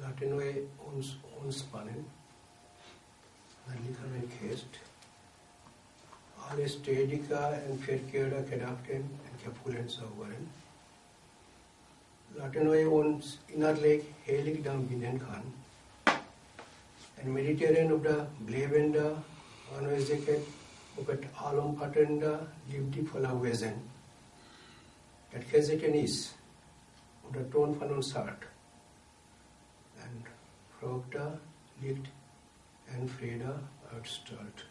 Laten wij ons ontspannen. Dan liggen we geest. Alle stediga en verkeerde gedachten en gevoelens houden. Laten wij ons innerlijk heiligdom binnen gaan. En mediteren op de blijvende aanwezigheid op het alomvattende liefdevolle wezen. Dat gezeten is op de toon van ons hart. En vreugde, licht en vrede uitstraalt.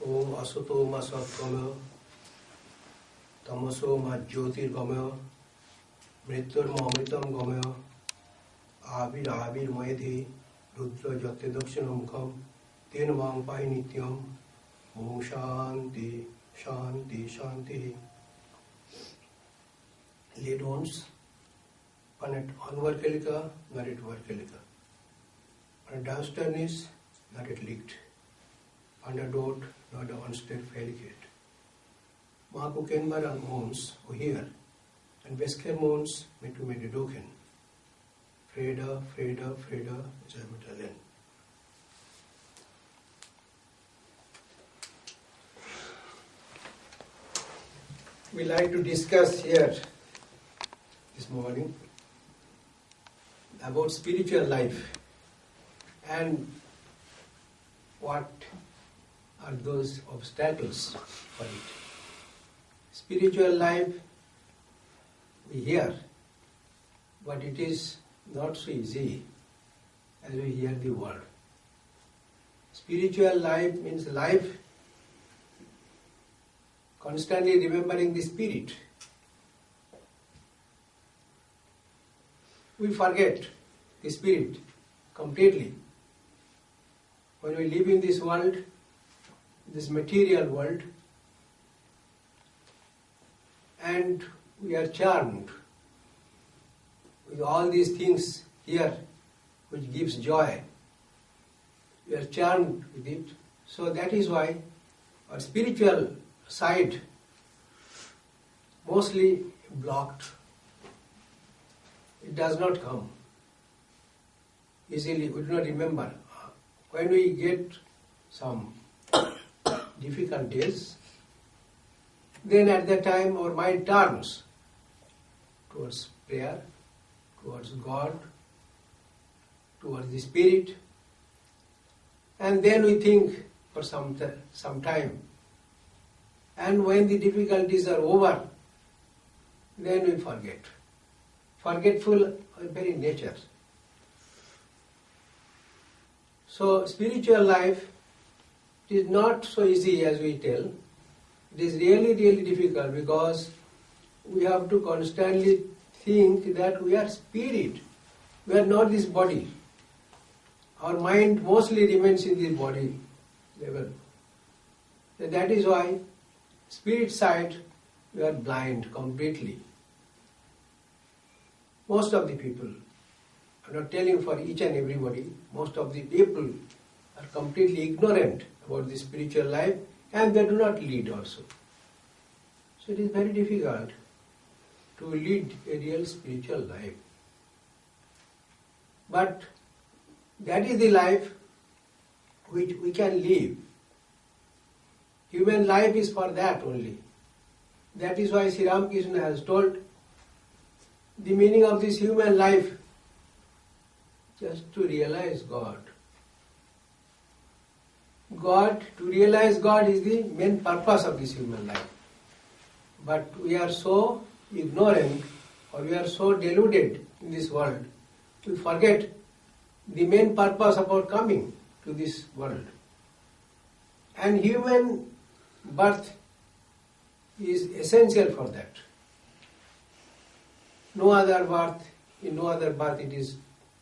Om asato ma satgama, tamaso ma jyotirgama, mrityurma amritam gama, avir avir mayedhi, rudra jate dakshinamukam, ten vang pai nityam, om shanti, shanti, shanti. Lead ons, panet onverkelika, narit verkelika. Panet duisternis, narit licht. Panet dood, naar de onsterfelijkheid. Maak ook kenbaar aan ons, o Heer, en bescherm ons met uw mededogen. Vrede, vrede, vrede, zij met allen. We like to discuss here this morning about spiritual life and what are those obstacles for it. Spiritual life, we hear, but it is not so easy as we hear the word. Spiritual life means life constantly remembering the Spirit. We forget the Spirit completely. When we live in this world, this material world, and we are charmed with all these things here which gives joy. We are charmed with it. So that is why our spiritual side mostly blocked. It does not come easily. We do not remember. When we get some difficulties, then at that time our mind turns towards prayer, towards God, towards the Spirit, and then we think for some time. And when the difficulties are over, then we forget. Forgetful our very nature. So spiritual life is not so easy as we tell. It is really, really difficult because we have to constantly think that we are spirit. We are not this body. Our mind mostly remains in this body level. So that is why spirit side we are blind completely. Most of the people, I'm not telling for each and everybody, most of the people are completely ignorant about the spiritual life and they do not lead also. So it is very difficult to lead a real spiritual life. But that is the life which we can live. Human life is for that only. That is why Sri Ramakrishna has told the meaning of this human life just to realize God. To realize God is the main purpose of this human life. But we are so ignorant or we are so deluded in this world, we forget the main purpose of our coming to this world. And human birth is essential for that. No other birth, in no other birth it is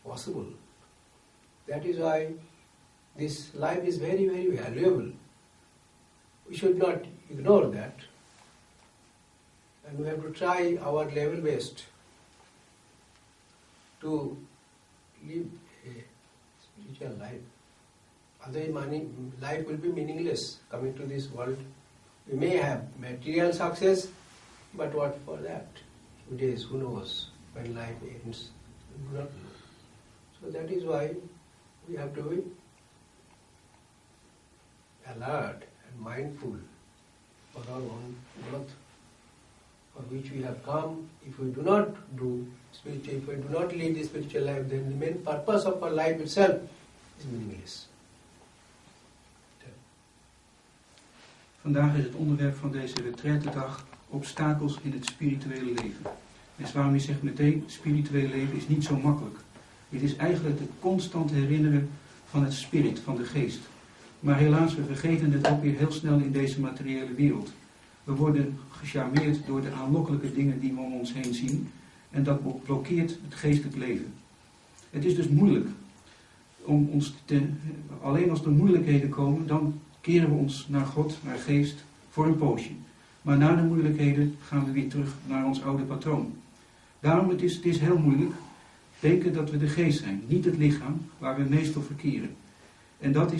possible. That is why this life is very, very valuable. We should not ignore that. And we have to try our level best to live a spiritual life. Otherwise, life will be meaningless coming to this world. We may have material success, but what for that? 2 days, who knows when life ends? We do not know. So that is why we have to be alert and mindful for our own growth, for which we have come. If we do not do spiritual, if we do not lead the spiritual life, then the main purpose of our life itself is meaningless. Vandaag is het onderwerp van deze retraitedag obstakels in het spirituele leven. En Swami zegt meteen, spirituele leven is niet zo makkelijk. Het is eigenlijk het constant herinneren van het spirit, van de geest. Maar helaas, we vergeten het ook weer heel snel in deze materiële wereld. We worden gecharmeerd door de aanlokkelijke dingen die we om ons heen zien. En dat blokkeert het geestelijk leven. Het is dus moeilijk om ons alleen als er moeilijkheden komen, dan keren we ons naar God, naar geest, voor een poosje. Maar na de moeilijkheden gaan we weer terug naar ons oude patroon. Daarom het is heel moeilijk denken dat we de geest zijn, niet het lichaam, waar we meestal verkeren. En dat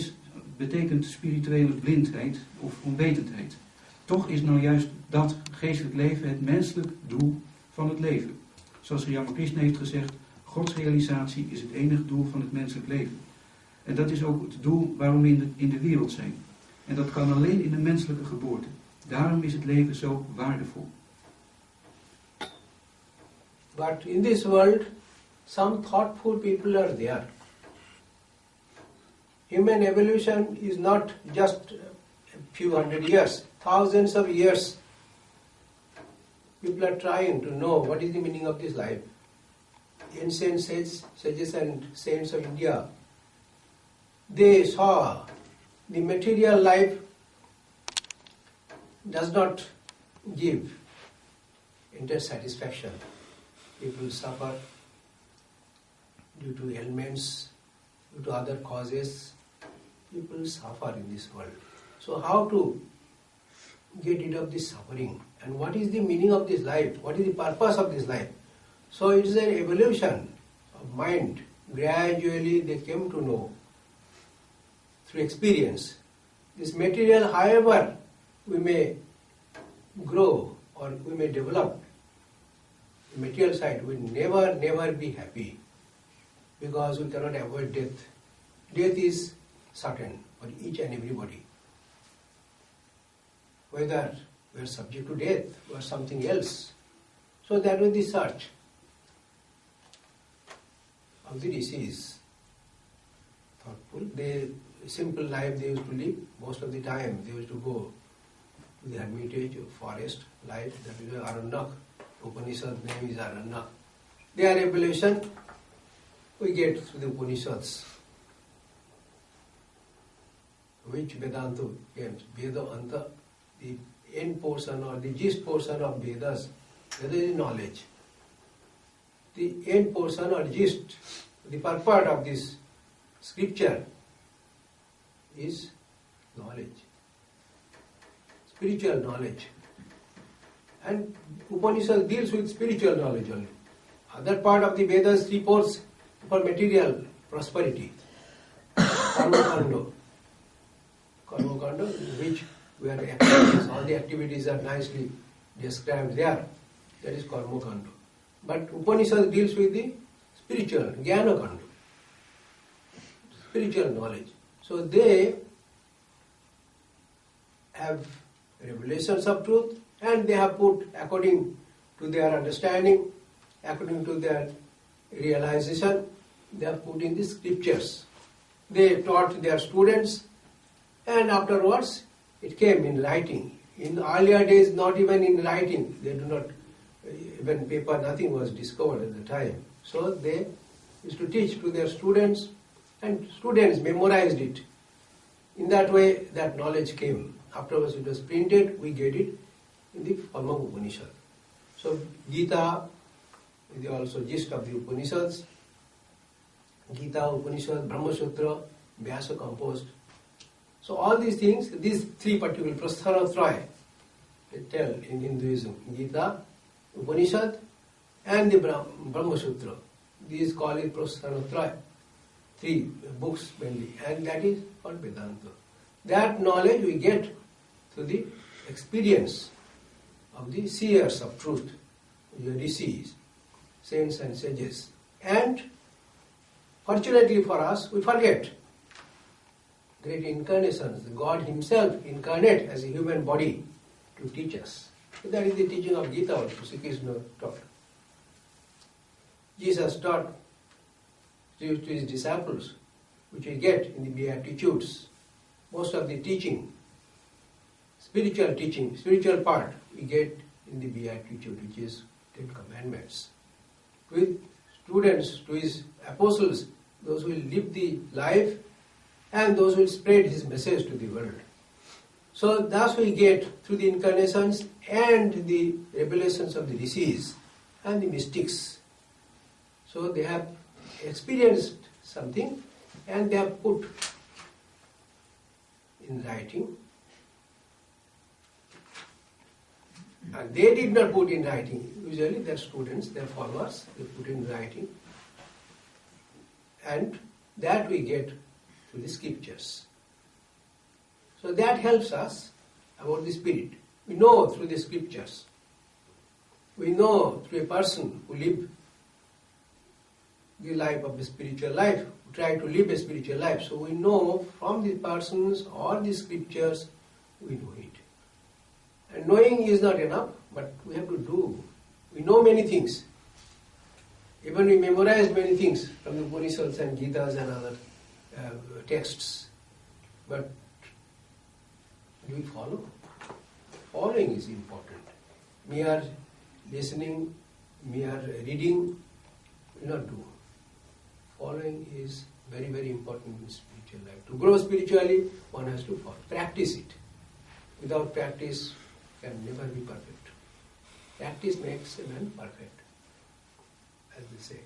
betekent spirituele blindheid of onwetendheid. Toch is nou juist dat geestelijk leven het menselijk doel van het leven. Zoals Sri Ramakrishna heeft gezegd, godsrealisatie is het enige doel van het menselijk leven. En dat is ook het doel waarom we in de wereld zijn. En dat kan alleen in de menselijke geboorte. Daarom is het leven zo waardevol. But in this world, some thoughtful people are there. Human evolution is not just a few hundred years, thousands of years. People are trying to know what is the meaning of this life. Ancient sages and saints of India, they saw the material life does not give entire satisfaction. People suffer due to ailments, due to other causes. People suffer in this world. So how to get rid of this suffering? And what is the meaning of this life? What is the purpose of this life? So it is an evolution of mind. Gradually they came to know through experience. This material, however we may grow or we may develop, the material side will never be happy, because we cannot avoid death. Death is certain for each and everybody. Whether we are subject to death or something else. So that was the search of the rishis. Thoughtful. They simple life they used to live. Most of the time they used to go to the hermitage or forest life. That is Aranyak. Upanishad name is Aranyak. Their revelation we get through the Upanishads, which Vedanta came. Vedanta, the end portion or the gist portion of Vedas, Veda is knowledge. The end portion or gist, the purport of this scripture is knowledge, spiritual knowledge. And Upanishad deals with spiritual knowledge only. Other part of the Vedas, 3/4 for material prosperity. Karma Kanda, which where activities, all the activities are nicely described there. That is Karma Kanda. But Upanishad deals with the spiritual, Jnana Kanda, spiritual knowledge. So they have revelations of truth, and they have put according to their understanding, according to their realization, they have put in the scriptures. They taught their students, and afterwards it came in writing. In earlier days, not even in writing, they do not, even paper, nothing was discovered at the time. So they used to teach to their students, and students memorized it. In that way, that knowledge came. Afterwards it was printed, we get it in the form of Upanishad. So Gita is also gist of the Upanishads. Gita, Upanishad, Brahma Sutra, Vyasa composed. So all these things, these three particular Prasthanatraya, they tell in Hinduism, Gita, Upanishad and the Brahma Sutra. These call it Prasthanatraya, 3 books mainly, and that is called Vedanta. That knowledge we get through the experience of the seers of truth, the rishis, saints and sages. And fortunately for us, we forget great incarnations. God Himself incarnate as a human body to teach us. So that is the teaching of Gita also, Sri Krishna taught. Jesus taught to His disciples, which we get in the Beatitudes. Most of the teaching, spiritual part, we get in the Beatitude, which is 10 Commandments. With students, to His apostles, those who will live the life and those who will spread His message to the world. So thus we get through the incarnations and the revelations of the rishis and the mystics. So they have experienced something and they have put in writing. And they did not put in writing. Usually their students, their followers, they put in writing. And that we get through the scriptures. So that helps us about the spirit. We know through the scriptures. We know through a person who lived the life of the spiritual life, who tried to live a spiritual life. So we know from the persons or the scriptures, we know it. And knowing is not enough, but we have to do. We know many things. Even we memorized many things from the Upanishads and Gitas and other texts. But do we follow? Following is important. Mere listening, mere reading will not do. Following is very, very important in spiritual life. To grow spiritually, one has to practice it. Without practice, can never be perfect. Practice makes a man perfect, as they say.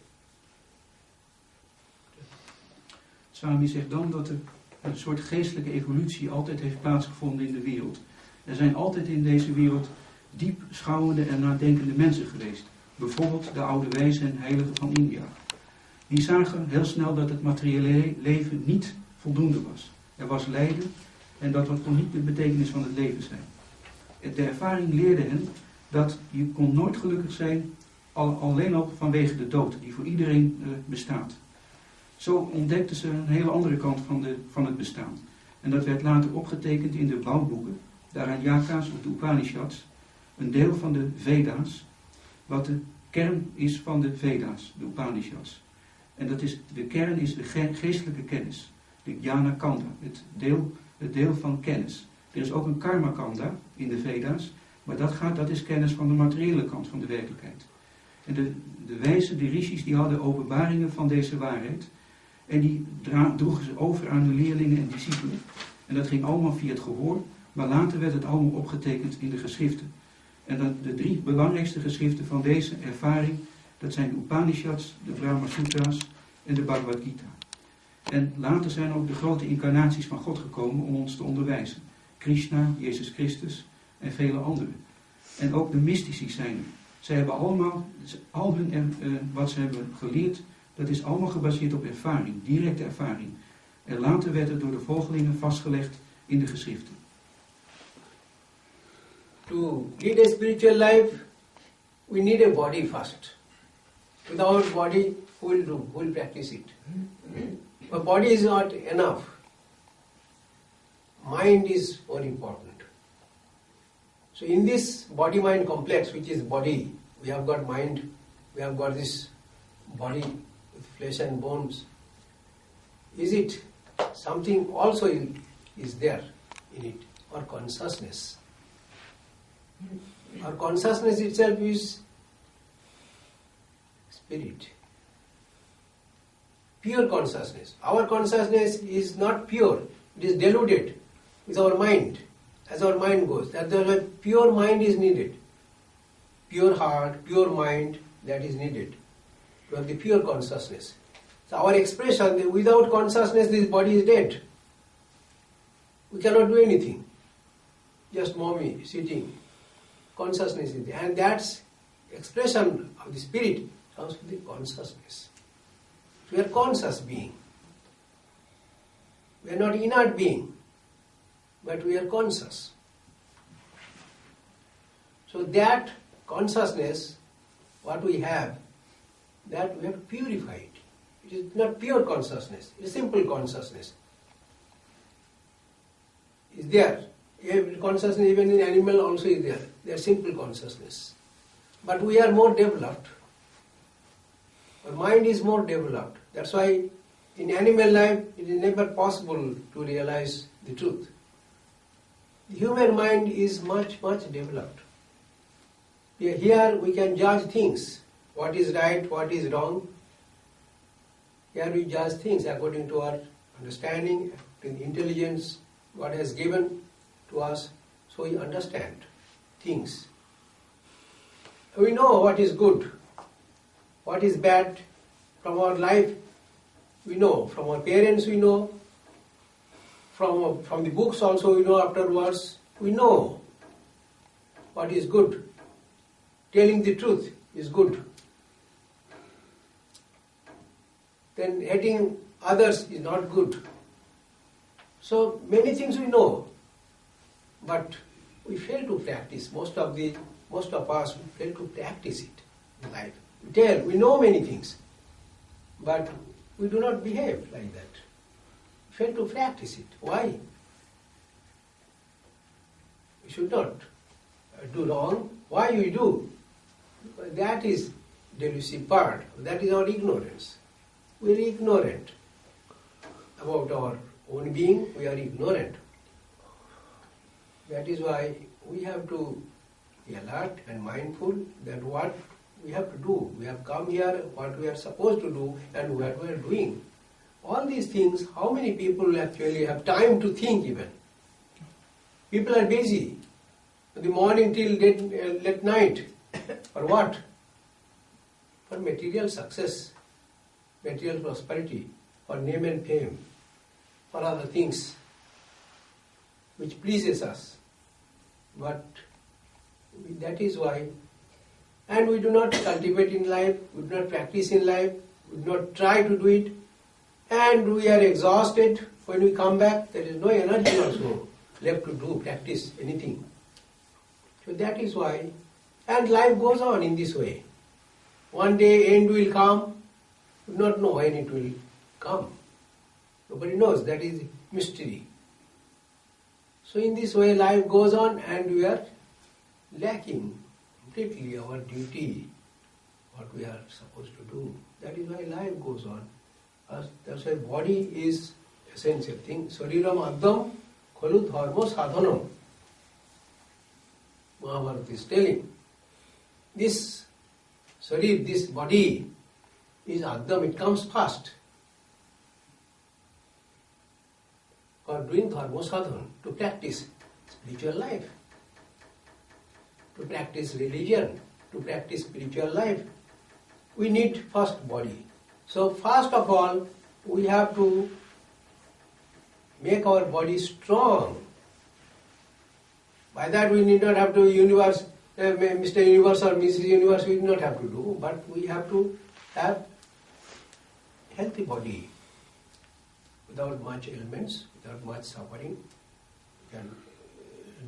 Swami zegt dan dat er een soort geestelijke evolutie altijd heeft plaatsgevonden in de wereld. Er zijn altijd in deze wereld diep schouwende en nadenkende mensen geweest. Bijvoorbeeld de oude wijzen en heiligen van India. Die zagen heel snel dat het materiële leven niet voldoende was. Er was lijden en dat kon niet de betekenis van het leven zijn. De ervaring leerde hen dat je kon nooit gelukkig zijn alleen al vanwege de dood, die voor iedereen bestaat. Zo ontdekten ze een hele andere kant van het bestaan. En dat werd later opgetekend in de bouwboeken, de Aranyaka's of de Upanishads, een deel van de Veda's, wat de kern is van de Veda's, de Upanishads. En de kern is de geestelijke kennis, de Jnana Kanda, het deel van kennis. Er is ook een Karma Kanda in de Veda's, maar dat is kennis van de materiële kant van de werkelijkheid. En de wijzen, de rishis, die hadden openbaringen van deze waarheid. En die droegen ze over aan hun leerlingen en discipelen. En dat ging allemaal via het gehoor, maar later werd het allemaal opgetekend in de geschriften. En dan de 3 belangrijkste geschriften van deze ervaring, dat zijn de Upanishads, de Brahma Sutra's en de Bhagavad Gita. En later zijn ook de grote incarnaties van God gekomen om ons te onderwijzen. Krishna, Jezus Christus en vele anderen. En ook de mystici zijn er. Zij hebben allemaal, wat ze hebben geleerd, dat is allemaal gebaseerd op ervaring, directe ervaring. En later werd het door de volgelingen vastgelegd in de geschriften. To lead a spiritual life, we need a body first. Without body, who will practice it? But body is not enough. Mind is more important. So in this body-mind complex, which is body, we have got mind, we have got this body with flesh and bones. Is it something also is there in it, or consciousness? Our consciousness itself is spirit. Pure consciousness. Our consciousness is not pure, it is deluded with our mind. As our mind goes, that the pure mind is needed. Pure heart, pure mind, that is needed to have the pure consciousness. So our expression, without consciousness, this body is dead. We cannot do anything. Just mommy sitting. Consciousness is there. And that's expression of the spirit comes from the consciousness. We are conscious being. We are not inert being, but we are conscious. So that consciousness, what we have, that we have to purify it. It is not pure consciousness, it is simple consciousness. Is there. Consciousness even in animal also is there. They are simple consciousness. But we are more developed. Our mind is more developed. That's why in animal life it is never possible to realize the truth. The human mind is much, much developed. Here we can judge things. What is right, what is wrong. Here we judge things according to our understanding, to the intelligence God has given to us. So we understand things. We know what is good, what is bad. From our life we know, from our parents we know, from the books also we know afterwards. We know what is good. Telling the truth is good. Then hating others is not good. So many things we know, but we fail to practice. Most of us fail to practice it in life. We know many things, but we do not behave like that. We fail to practice it. Why? We should not do wrong. Why we do? Because that is delusive part. That is our ignorance. We are ignorant about our own being. We are ignorant. That is why we have to be alert and mindful that what we have to do. We have come here, what we are supposed to do, and what we are doing. all these things, how many people actually have time to think even? People are busy. From the morning till late night. For what? For material success, material prosperity, for name and fame, for other things which pleases us. But that is why, and we do not cultivate in life, we do not practice in life, we do not try to do it, and we are exhausted. When we come back, there is no energy also left to do, practice anything. So that is why, and life goes on in this way. One day end will come, we do not know when it will come. Nobody knows, that is mystery. So in this way life goes on and we are lacking completely our duty, what we are supposed to do. That is why life goes on. That's why body is essential thing. Sariram addam khalu dharma sadhanam. Mahabharata is telling. This sarir, this body is addam, it comes first. For doing dharma sadhana, to practice spiritual life, to practice religion, to practice spiritual life, we need first body. So first of all, we have to make our body strong. By that we need not have to Mr. Universe or Mrs. Universe, we do not have to do, but we have to have healthy body without much ailments, without much suffering. We can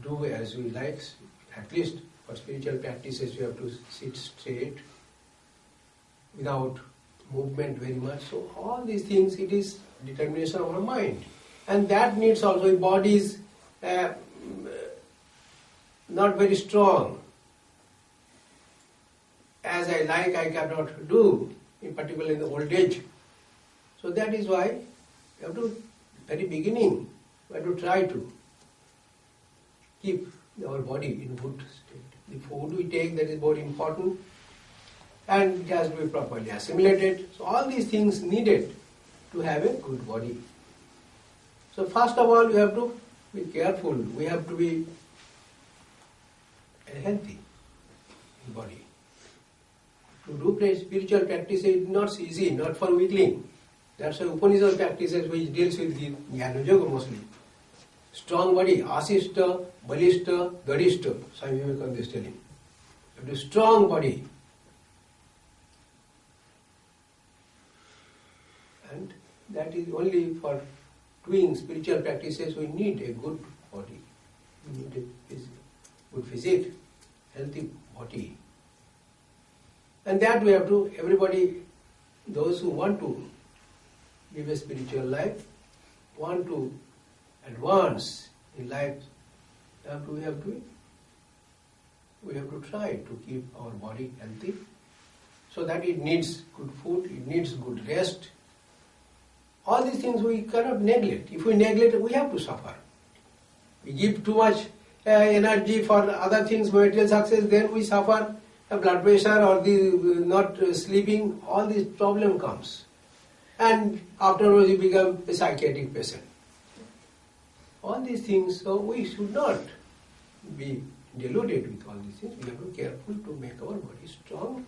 do as we like. At least for spiritual practices you have to sit straight without movement very much. So all these things, it is determination of our mind. And that needs also, if body is not very strong, as I like, I cannot do, in particular in the old age. So that is why you have to, very beginning, we have to try to keep our body in good state. The food we take, that is very important, and it has to be properly assimilated. So all these things needed to have a good body. So first of all, we have to be careful. We have to be healthy in body. To do spiritual practice is not easy, not for weakling. That's why Upanishad practices which deals with the Jnana Yoga mostly. Strong body, asishta, balishta, gadishta, Swami Vivekananda is telling. You have a strong body. And that is only for doing spiritual practices we need a good body. We need a good physique, healthy body. And that we have to, everybody, those who want to live a spiritual life, want to advance in life, we have to try to keep our body healthy, so that it needs good food, it needs good rest. All these things we cannot neglect. If we neglect it, we have to suffer. We give too much energy for other things, material success, then we suffer blood pressure or the not sleeping, all this problem comes. And afterwards you become a psychiatric patient. All these things, so we should not be deluded with all these things. We have to be careful to make our body strong,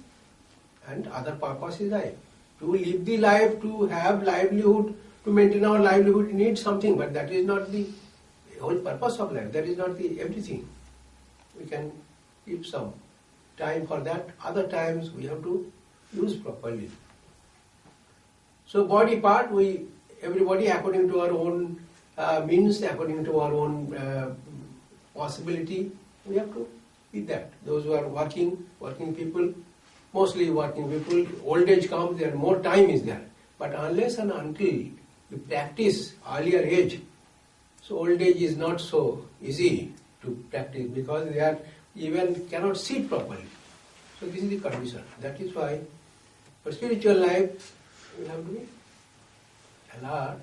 and other purpose is life. To live the life, to have livelihood, to maintain our livelihood, we need something, but that is not the whole purpose of life. That is not the everything. We can keep some time for that. Other times we have to use properly. So body part, everybody according to our own means, according to our own possibility, we have to be that. Those who are working people, mostly working people, old age comes, there more time is there. But unless and until you practice earlier age, so old age is not so easy to practice because they are even cannot sit properly. So this is the condition. That is why for spiritual life we have to be alert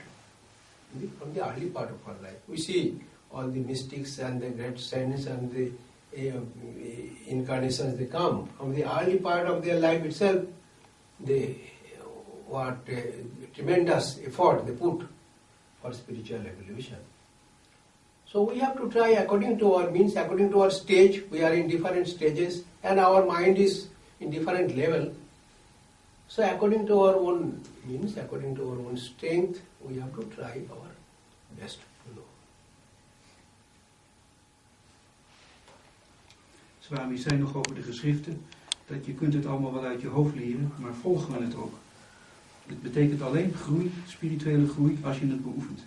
from the early part of our life. We see all the mystics and the great saints and the incarnations, they come from the early part of their life itself. what tremendous effort they put for spiritual evolution. So we have to try according to our means, according to our stage. We are in different stages and our mind is in different level. So according to our own means, according to our own strength, we have to try our best to know. Swami zei nog over de geschriften, dat je kunt het allemaal wel uit je hoofd leren, maar volgen we het ook. Het betekent alleen groei, spirituele groei, als je het beoefent.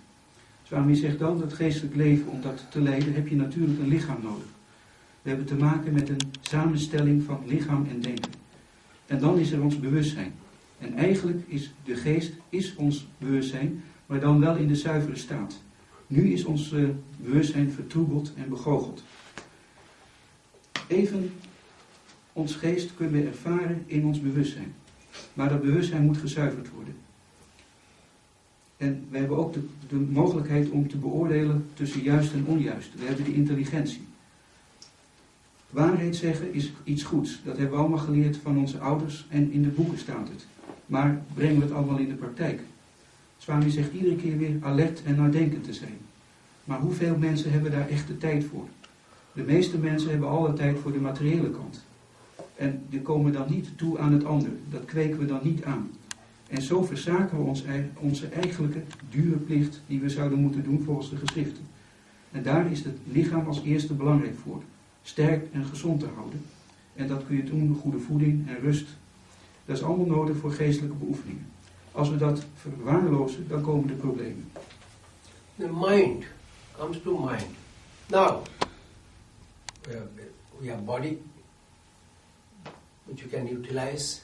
Swami zegt dan dat geestelijk leven, om dat te leiden, heb je natuurlijk een lichaam nodig. We hebben te maken met een samenstelling van lichaam en denken. En dan is er ons bewustzijn. En eigenlijk is de geest ons bewustzijn, maar dan wel in de zuivere staat. Nu is ons bewustzijn vertroebeld en begoocheld. Even ons geest kunnen we ervaren in ons bewustzijn. Maar dat bewustzijn moet gezuiverd worden. En we hebben ook de mogelijkheid om te beoordelen tussen juist en onjuist. We hebben de intelligentie. Waarheid zeggen is iets goeds. Dat hebben we allemaal geleerd van onze ouders en in de boeken staat het. Maar brengen we het allemaal in de praktijk? Swami zegt iedere keer weer alert en nadenkend te zijn. Maar hoeveel mensen hebben daar echt de tijd voor? De meeste mensen hebben alle tijd voor de materiële kant. En die komen dan niet toe aan het andere. Dat kweken we dan niet aan. En zo verzaken we onze eigenlijke dure plicht die we zouden moeten doen volgens de geschriften. En daar is het lichaam als eerste belangrijk voor. Sterk en gezond te houden. En dat kun je doen door goede voeding en rust. Dat is allemaal nodig voor geestelijke beoefeningen. Als we dat verwaarlozen, dan komen de problemen. The mind comes to mind. Now, we have body, which you can utilize,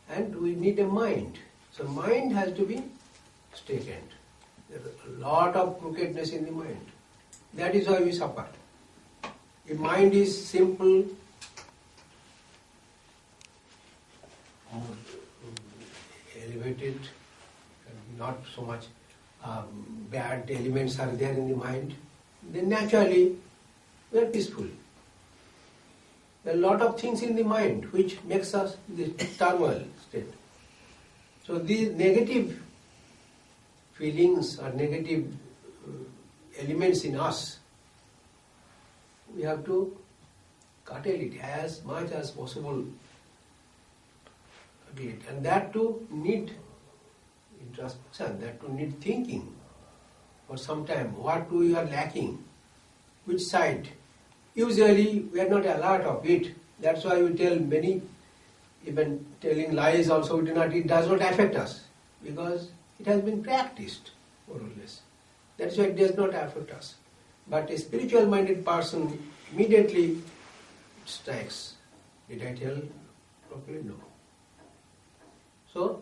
and we need a mind. So mind has to be straightened. There is a lot of crookedness in the mind. That is why we suffer. If mind is simple, elevated, not so much bad elements are there in the mind, then naturally we are peaceful. There are a lot of things in the mind which makes us this turmoil state. So these negative feelings or negative elements in us, we have to curtail it as much as possible. And that too need introspection, that too need thinking for some time. What we are lacking, which side? Usually we are not alert of it. That's why we tell many, even telling lies also, it does not affect us because it has been practiced more or less. That's why it does not affect us. But a spiritual minded person immediately strikes. Did I tell properly? No. So,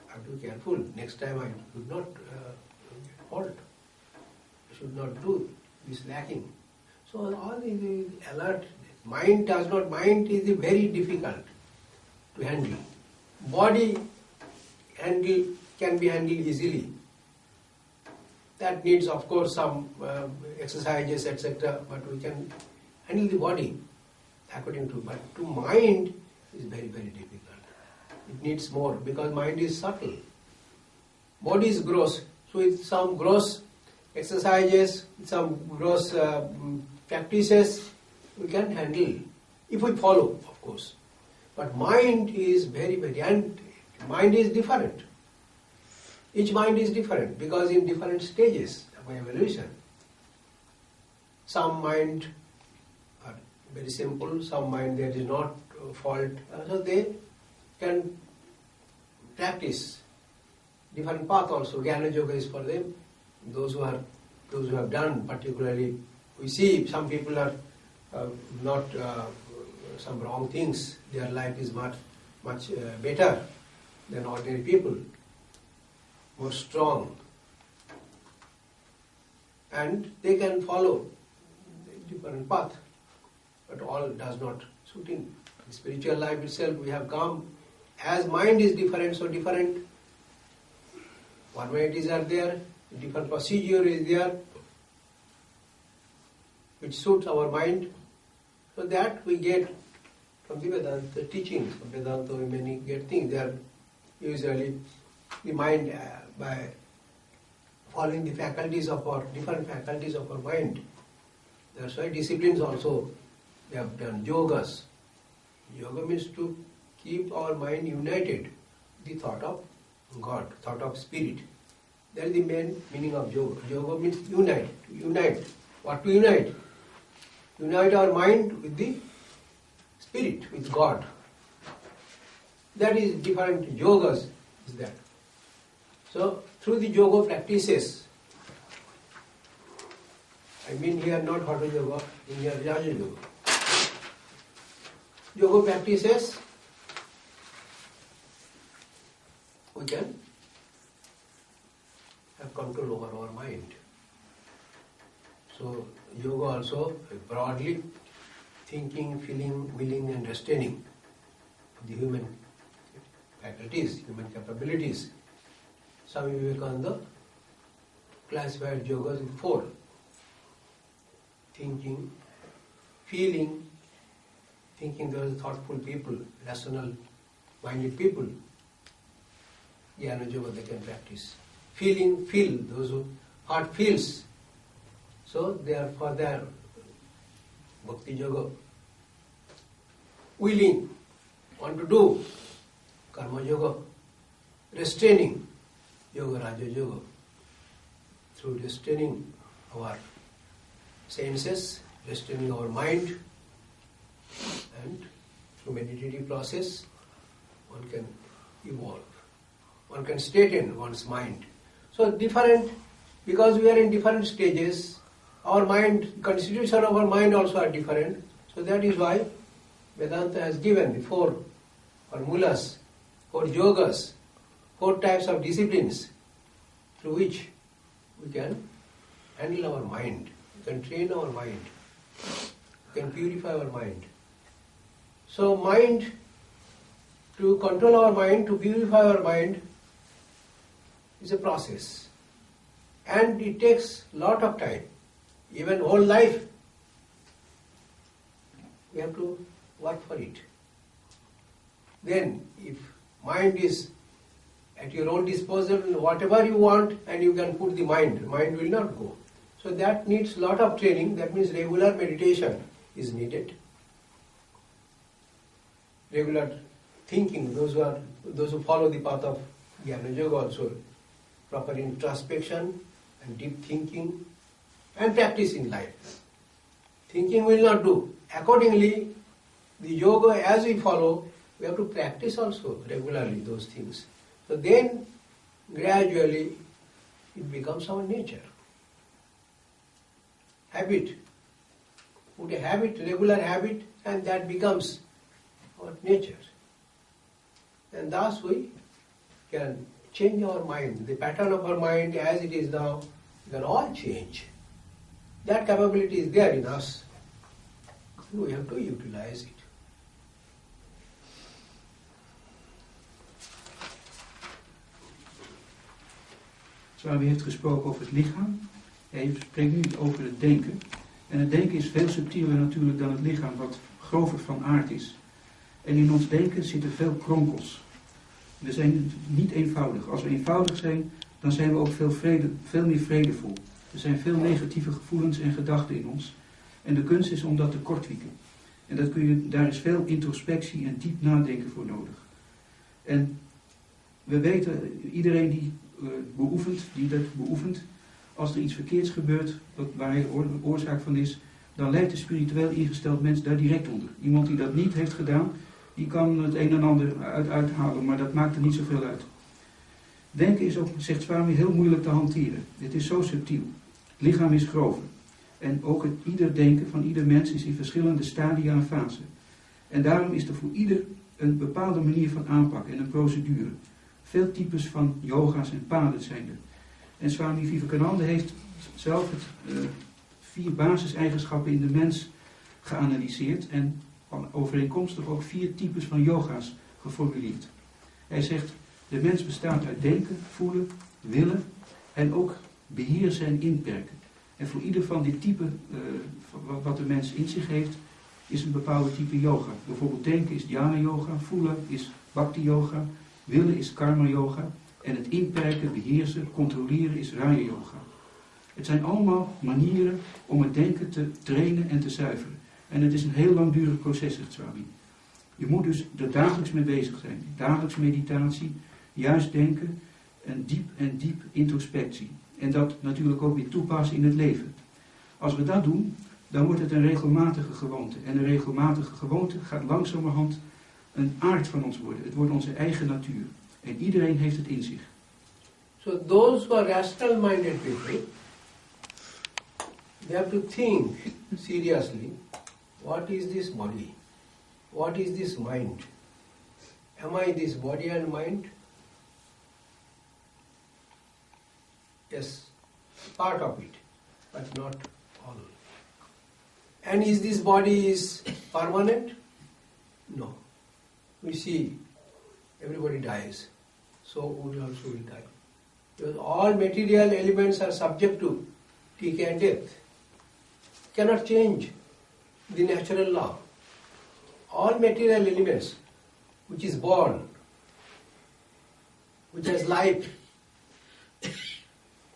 I have to be careful. Next time I should not fault. I should not do this lacking. So all is alert. Mind is very difficult to handle. Body can be handled easily. That needs of course some exercises, etc. But we can handle the body according to. But to mind is very, very difficult. It needs more because mind is subtle. Body is gross. So with some gross exercises, some gross practices, we can handle. If we follow, of course. But mind is very, very, and mind is different. Each mind is different because in different stages of evolution. Some mind are very simple, some mind there is not fault. So they can practice different path also. Jnana Yoga is for them. Those who have done, particularly, we see some people are not some wrong things. Their life is much better than ordinary people, more strong, and they can follow different path. But all does not suit in the spiritual life itself. We have come. As mind is different, so different formalities are there, different procedure is there, which suits our mind. So that we get from the Vedanta teachings. From Vedanta we many get things. They are usually the mind by following the faculties of our different faculties of our mind. That's why disciplines also they have done. Yogas. Yoga means to keep our mind united. The thought of God, thought of spirit. That is the main meaning of yoga. Yoga means unite. To unite. What to unite? Unite our mind with the spirit, with God. That is different yogas is that. So through the yoga practices, I mean here not Hatha Yoga, in here Raja Yoga. Yoga practices, we can have control over our mind. So yoga also broadly thinking, feeling, willing and restraining the human faculties, human capabilities. Swami Vivekananda classified yogas in 4. Thinking, feeling, thinking those thoughtful people, rational minded people. Jnana yoga they can practice. Feeling, feel, those who heart feels. So they are for their bhakti yoga. Willing, want to do, karma yoga. Restraining, yoga raja yoga. Through restraining our senses, restraining our mind, and through meditative process, one can evolve. One can straighten one's mind. So different, because we are in different stages, our mind, constitution of our mind also are different. So that is why Vedanta has given the 4 formulas, 4 yogas, 4 types of disciplines through which we can handle our mind, we can train our mind, we can purify our mind. So mind, to control our mind, to purify our mind is a process. And it takes lot of time, even whole life. We have to work for it. Then if mind is at your own disposal, whatever you want and you can put the mind will not go. So that needs lot of training, that means regular meditation is needed. Regular thinking, those who follow the path of Jnana Yoga also, proper introspection and deep thinking and practice in life. Thinking will not do. Accordingly, the yoga as we follow, we have to practice also regularly those things. So then gradually it becomes our nature. Habit. Put a habit, regular habit, and that becomes our nature. And thus we can change our mind. The pattern of our mind as it is now, we can all change. That capability is there in us. We have to utilize it. Swami heeft gesproken over het lichaam. Hij spreekt nu over het denken. En het denken is veel subtieler natuurlijk dan het lichaam, wat grover van aard is. En in ons denken zitten veel kronkels. We zijn niet eenvoudig. Als we eenvoudig zijn, dan zijn we ook veel meer vredevol. Er zijn veel negatieve gevoelens en gedachten in ons. En de kunst is om dat te kortwieken. En daar is veel introspectie en diep nadenken voor nodig. En we weten, iedereen die dat beoefent, als er iets verkeerds gebeurt, waar hij oorzaak van is, dan lijkt een spiritueel ingesteld mens daar direct onder. Iemand die dat niet heeft gedaan, die kan het een en ander uithalen, maar dat maakt er niet zoveel uit. Denken is ook, zegt Swami, heel moeilijk te hanteren. Het is zo subtiel. Het lichaam is grover. En ook ieder denken van ieder mens is in verschillende stadia en fasen. En daarom is er voor ieder een bepaalde manier van aanpak en een procedure. Veel types van yoga's en paden zijn er. En Swami Vivekananda heeft zelf 4 basiseigenschappen in de mens geanalyseerd en overeenkomstig ook 4 types van yoga's geformuleerd. Hij zegt, de mens bestaat uit denken, voelen, willen en ook beheersen en inperken. En voor ieder van die typen wat de mens in zich heeft, is een bepaalde type yoga. Bijvoorbeeld denken is dhyana yoga, voelen is bhakti yoga Willen is karma yoga en het inperken, beheersen, controleren is raya yoga. Het zijn allemaal manieren om het denken te trainen en te zuiveren. En het is een heel langdurig proces, zegt Swami. Je moet dus er dagelijks mee bezig zijn. Dagelijks meditatie, juist denken en diep introspectie. En dat natuurlijk ook weer toepassen in het leven. Als we dat doen, dan wordt het een regelmatige gewoonte. En een regelmatige gewoonte gaat langzamerhand een aard van ons worden. Het wordt onze eigen natuur. En iedereen heeft het in zich. So those who are rational-minded people, they have to think seriously, what is this body? What is this mind? Am I this body and mind? Yes, part of it, but not all. And is this body is permanent? No. We see everybody dies, so we also will die. Because all material elements are subject to decay and death. Cannot change the natural law. All material elements which is born, which has life,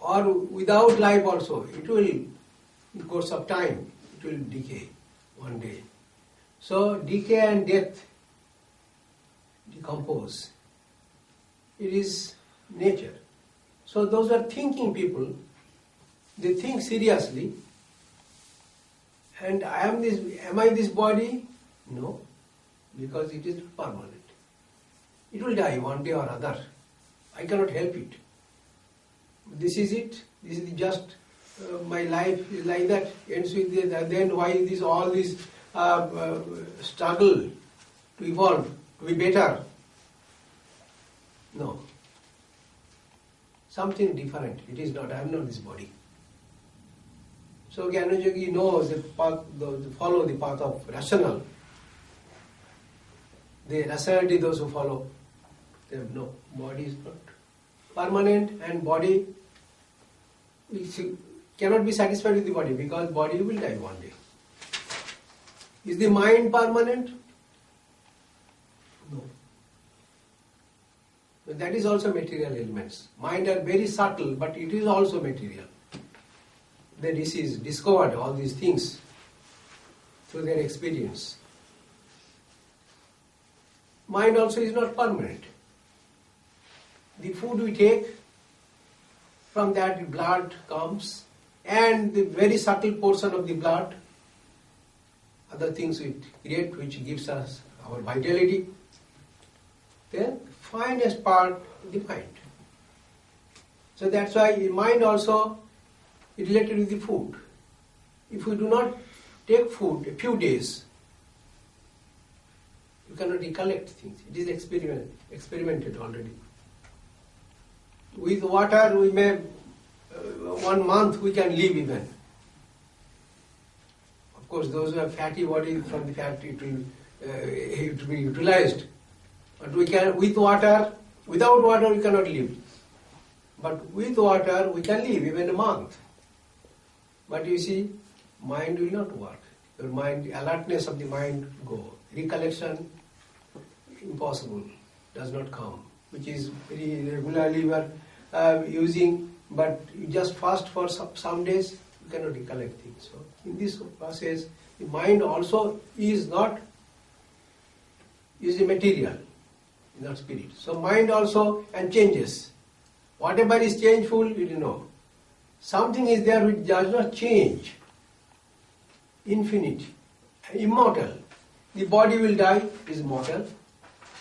or without life also, it will, in the course of time, it will decay one day. So decay and death, decompose. It is nature. So those are thinking people, they think seriously, and am I this body? No, because it is permanent. It will die one day or other. I cannot help it. This is it. This is just my life is like that. Ends with this. Then why is all this struggle to evolve, to be better? No. Something different. It is not. I am not this body. So Jnanayogi knows the path, follow the path of rational. The rationality, those who follow, they have no. Body is not permanent, and body cannot be satisfied with the body because body will die one day. Is the mind permanent? No. But that is also material elements. Mind are very subtle, but it is also material. The deceased discovered all these things through their experience. Mind also is not permanent. The food we take, from that the blood comes, and the very subtle portion of the blood, other things we create which gives us our vitality. Then finest part, the mind. So that's why the mind also is related with the food. If we do not take food a few days, you cannot recollect things. It is experimented already. With water we may, 1 month we can live even. Of course those who have fatty body, from the fat it will be utilized. But we can, with water, without water we cannot live. But with water we can live even a month. But you see, mind will not work. Your mind, alertness of the mind go. Recollection, impossible, does not come. Which is very regularly we are using, but you just fast for some days, you cannot recollect things. So in this process, the mind also is not, is a material, not spirit. So mind also and changes. Whatever is changeful, you know. Something is there which does not change. Infinite, immortal. The body will die, is mortal.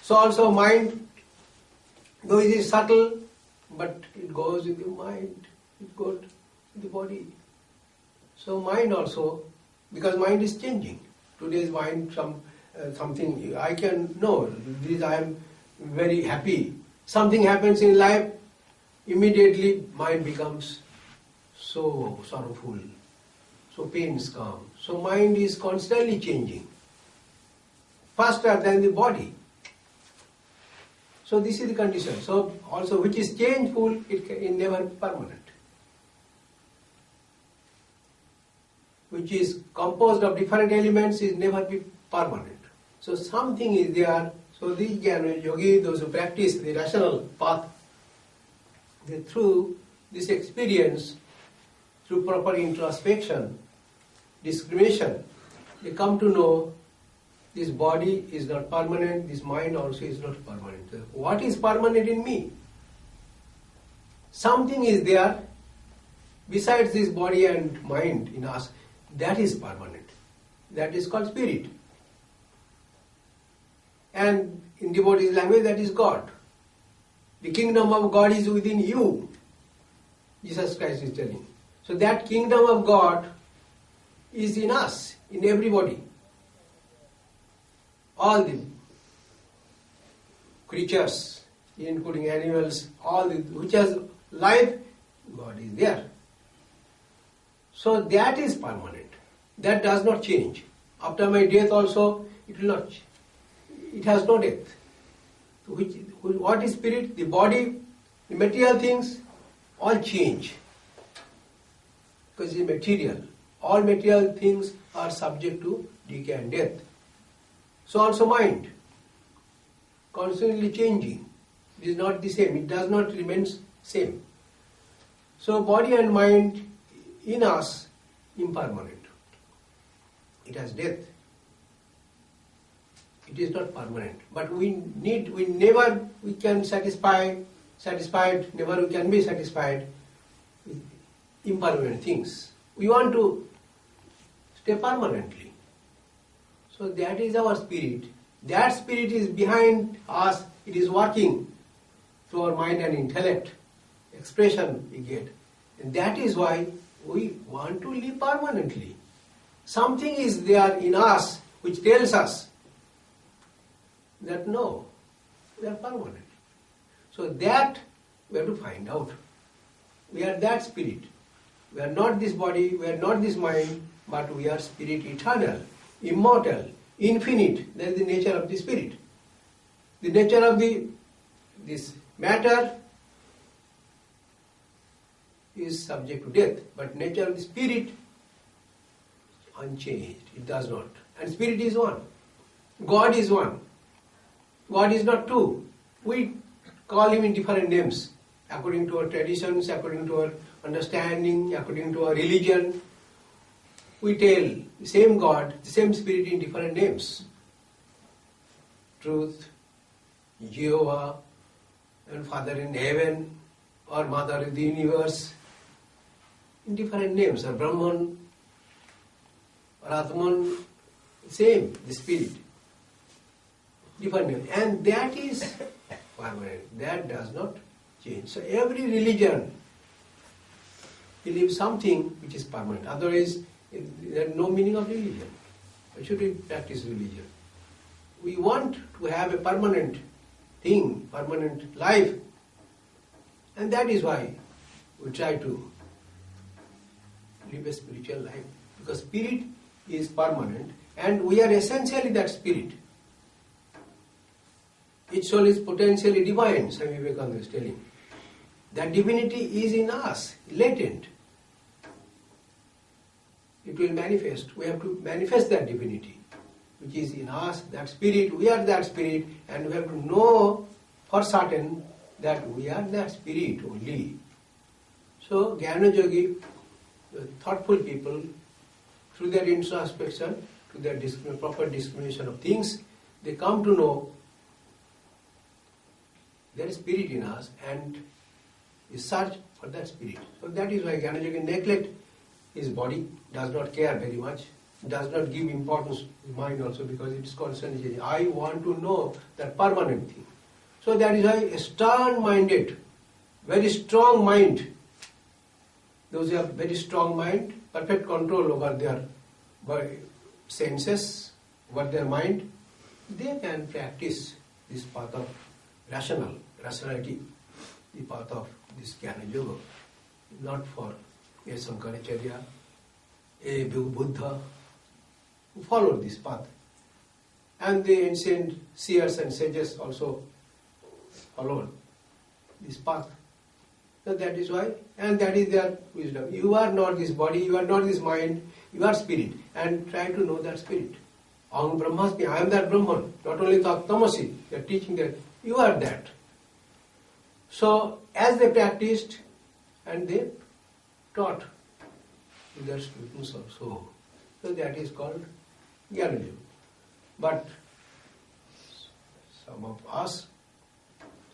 So also mind, though it is subtle, but it goes with the mind, it goes with the body. So mind also, because mind is changing. Today's mind, something I can know, this I am very happy. Something happens in life, immediately mind becomes so sorrowful, so pains come. So mind is constantly changing, faster than the body. So this is the condition. So also which is changeful, it is never permanent. Which is composed of different elements is never be permanent. So something is there, So the Jnana Yogi, those who practice the rational path, they through this experience, through proper introspection, discrimination, they come to know this body is not permanent, this mind also is not permanent. What is permanent in me? Something is there besides this body and mind in us, that is permanent. That is called spirit. And in devotee language, that is God. The kingdom of God is within you, Jesus Christ is telling. So that kingdom of God is in us, in everybody. All the creatures, including animals, all the which has life, God is there. So that is permanent. That does not change. After my death also, it will not. It has no death. What is spirit? The body, the material things, all change. Because it's material. All material things are subject to decay and death. So also mind, constantly changing. It is not the same. It does not remain same. So body and mind in us, impermanent. It has death. It is not permanent. But we can satisfied, never we can be satisfied with impermanent things. We want to stay permanently. So that is our spirit. That spirit is behind us. It is working through our mind and intellect. Expression we get. And that is why we want to live permanently. Something is there in us which tells us that no, we are permanent. So that we have to find out. We are that spirit. We are not this body, we are not this mind, but we are spirit eternal, immortal, infinite. That is the nature of the spirit. The nature of this matter is subject to death, but nature of the spirit unchanged. It does not. And spirit is one. God is one. God is not two. We call him in different names according to our traditions, according to our understanding, according to our religion. We tell the same God, the same spirit in different names. Truth, Jehovah, and Father in heaven, or Mother in the universe, in different names, or Brahman, or Atman, same, the spirit. Different names. And that is permanent. That does not change. So every religion believes something which is permanent. Otherwise, there is no meaning of religion. Why should we practice religion? We want to have a permanent thing, permanent life. And that is why we try to live a spiritual life. Because spirit is permanent and we are essentially that spirit. Each soul is potentially divine, Swami Vivekananda is telling. That divinity is in us, latent. It will manifest. We have to manifest that divinity, which is in us, that spirit. We are that spirit, and we have to know for certain that we are that spirit only. So, Jnana Yogi, the thoughtful people, through their introspection, to their proper discrimination of things, they come to know there is spirit in us and we search for that spirit. So that is why Jnana Yogi neglect his body, does not care very much, does not give importance to his mind also, because it is constantly changing. I want to know that permanent thing. So that is why a stern-minded, very strong mind, those who have very strong mind, perfect control over their senses, over their mind, they can practice this path of rationality, the path of this Jnana Yoga, not for a Sankaracharya, a Buddha, who followed this path. And the ancient seers and sages also followed this path. So that is why, and that is their wisdom. You are not this body, you are not this mind, you are spirit, and try to know that spirit. Aham Brahmasmi, I am that Brahman. Not only Tattamasi, they are teaching that you are that. So, as they practiced and they taught to their students also. So that is called Jnana. But some of us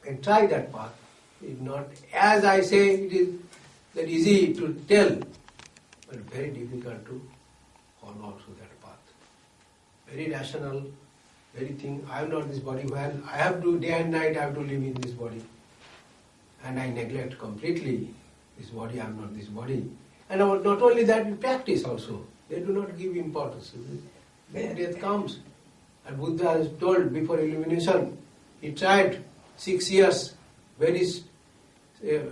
can try that path. It is not, as I say, it is that easy to tell, but very difficult to follow also that path. Very rational, very thing, I am not this body, well, I have to, day and night I have to live in this body. And I neglect completely this body, I am not this body. And not only that, in practice also, they do not give importance. When death comes, and Buddha has told before illumination, he tried 6 years, very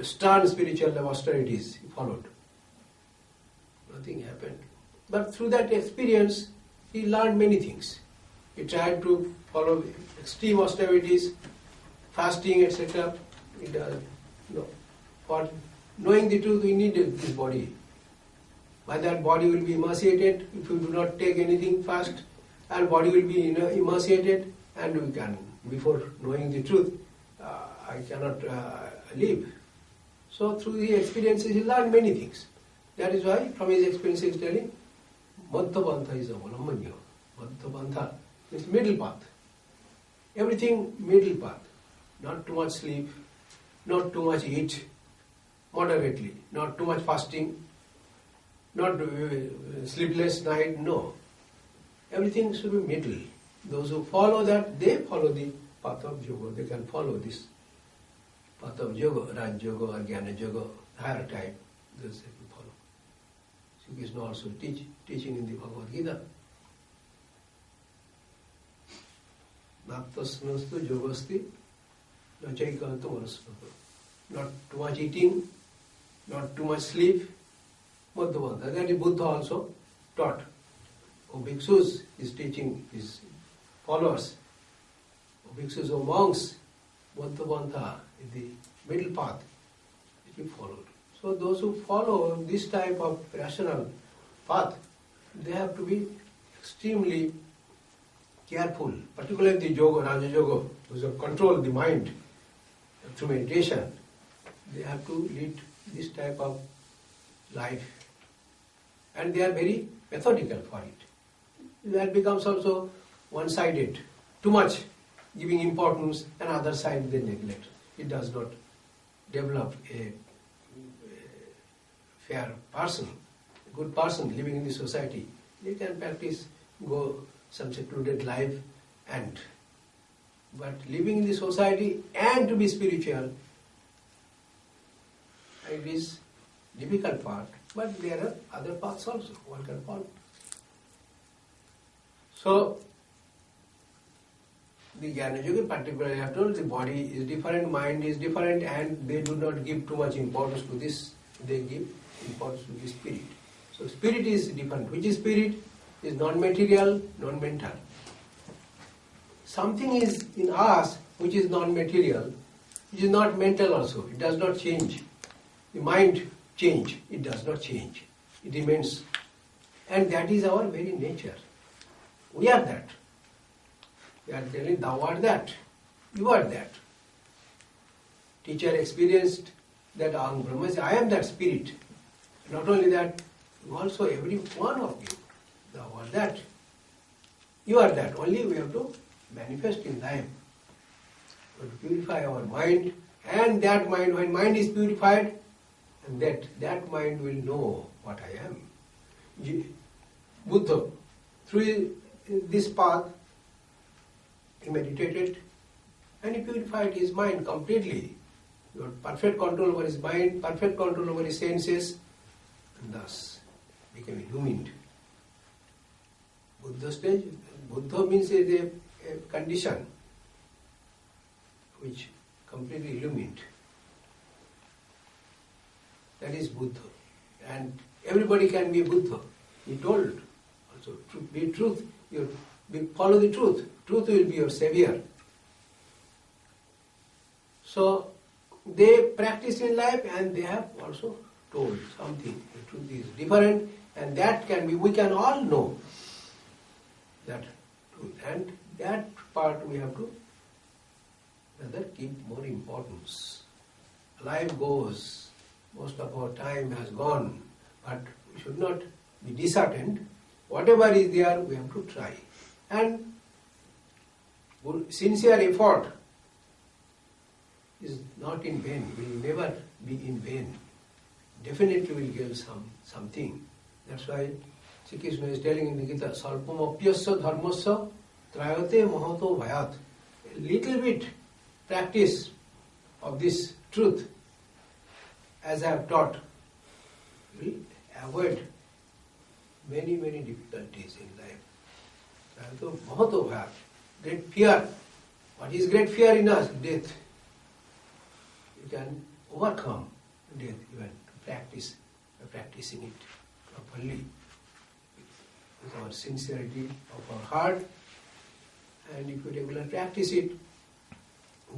stern spiritual austerities he followed. Nothing happened. But through that experience, he learned many things. He tried to follow extreme austerities, fasting, etc. For knowing the truth, we need this body. By that body will be emaciated if you do not take anything fast, and body will be emaciated, and we can, before knowing the truth, I cannot live. So through the experiences he learned many things. That is why from his experience he is telling, Madhya Pantha is avalamanya. Madhya Pantha means middle path. Everything middle path. Not too much sleep, not too much eat, moderately, not too much fasting, not sleepless night, no. Everything should be middle. Those who follow that, they follow the path of yoga. They can follow this path of yoga, Raj Yoga or Jnana Yoga, higher type. Those they can follow. Sri Krishna also teaching in the Bhagavad Gita. Nattasnastu yogasti nachaikantu manasmata. Not too much eating, not too much sleep. Madhya. That is Buddha also taught. O bhikshus is teaching his followers. O bhikshus or monks, Madhya is the middle path which we followed. So those who follow this type of rational path, they have to be extremely careful, particularly the yoga, Raja Yoga, those who control the mind through meditation. They have to lead this type of life. And they are very methodical for it. That becomes also one-sided, too much giving importance, and other side they neglect. It does not develop a fair person, a good person living in the society. They can practice, go some secluded life, but living in the society and to be spiritual, it is difficult part. But there are other paths also one can follow. So, the Jnana Yoga particularly, I have told, the body is different, mind is different, and they do not give too much importance to this. They give importance to the spirit. So, spirit is different. Which is spirit? Is non-material, non-mental. Something is in us which is non-material, which is not mental also. It does not change. The mind change. It does not change. It remains. And that is our very nature. We are that. We are telling, thou art that. You are that. Teacher experienced that Aham Brahma, I am that spirit. Not only that, also every one of you, thou art that. You are that. Only we have to manifest in life. We have to purify our mind, and that mind, when mind is purified, and that mind will know what I am. Buddha, through this path, he meditated and he purified his mind completely. He got perfect control over his mind, perfect control over his senses, and thus became illumined. Buddha stage, Buddha means a condition which completely illumined. That is Buddha. And everybody can be Buddha. He told also, be truth, follow the truth. Truth will be your savior. So they practice in life and they have also told something. The truth is different, and that can be, we can all know that truth. And that part we have to rather give more importance. Life goes, most of our time has gone, but we should not be disheartened. Whatever is there, we have to try. And sincere effort is not in vain, will never be in vain. Definitely will give something. That's why Sri Krishna is telling in the Gita, Salpam apyasya dharmasya trayate mahato bhayat. A little bit practice of this truth, as I have taught, will avoid many, many difficulties in life. Trayate mahato bhayat. Great fear. What is great fear in us? Death. You can overcome death even practicing it properly with our sincerity of our heart, and if you regularly practice it,